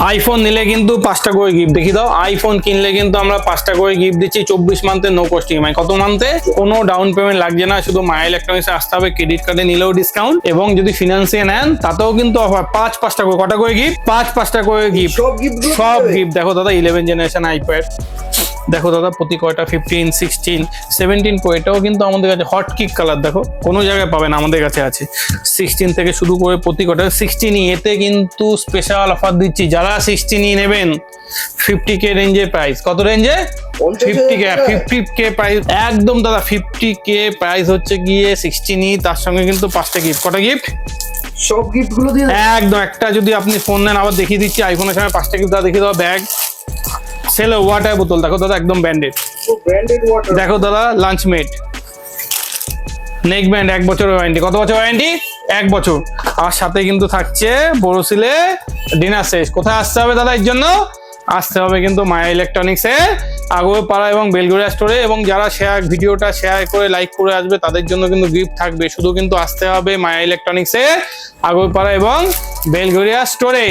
IPhone নিলে কিন্তু 5টা করে গিফট দেখি দাও। আইফোন কিনলে কিন্তু আমরা 5টা করে গিফট দিচ্ছি 24 মান্থে নো কস্ট ইএমআই। কত মান্থে? কোনো ডাউন পেমেন্ট লাগছে না, শুধু মায়া ইলেকট্রনিক্সে আসতে হবে। ক্রেডিট কার্ডে নিলেও ডিসকাউন্ট, এবং যদি ফিনান্সে নেন তাতেও কিন্তু অফার। 5টা করে, কটা করে গিফট? 5টা করে গিফট, সব গিফট। দেখো দাদা 11 জেনারেশন আইপ্যাড, দেখো দাদা প্রতি কয়টা 15, 16, 17 করে। এটাও কিন্তু আমাদের কাছে হট কিক কালার, দেখো কোনো জায়গায় পাবে না, আমাদের কাছে আছে। 16 থেকে শুরু করে প্রতি কয়টা 16। এতে কিন্তু স্পেশাল অফার দিচ্ছি, যারা 16 নেবেন 50K রেঞ্জের প্রাইস। কত রেঞ্জে? 50K, 50K প্রাইস একদম দাদা। 50K প্রাইস হচ্ছে গিয়ে 16। তার সঙ্গে কিন্তু 5টা গিফট। কটা গিফট? সব গিফট গুলো দিয়ে একদম। একটা যদি আপনি ফোন নেন, আবার দেখিয়ে দিচ্ছি আইফোনের সঙ্গে 5টা গিফট দাদা দেখিয়ে দাও। ব্যাগ, সেলো ওয়াটার বোতল, দেখো দাদা একদম ব্র্যান্ডেড। Branded water. দেখো দাদা লাঞ্চ মেট, নেক ব্যান্ড, 1 বছরের ওয়ারেন্টি। কত বছর ওয়ারেন্টি? 1 বছর। আর সাথে কিন্তু থাকছে বোরোসিলে ডিনার সেট। কোথায় আসতে হবে দাদা এর জন্য? আসতে হবে কিন্তু মায়া ইলেকট্রনিক্সে, আগরপাড়া এবং বেলগড়িয়া স্টোরে। এবং যারা ভিডিওটা শেয়ার করে লাইক করে আসবে তাদের জন্য কিন্তু গিফট থাকবে। শুধু কিন্তু আসতে হবে মায়া ইলেকট্রনিক্সে, আগরপাড়া এবং বেলগড়িয়া স্টোরে।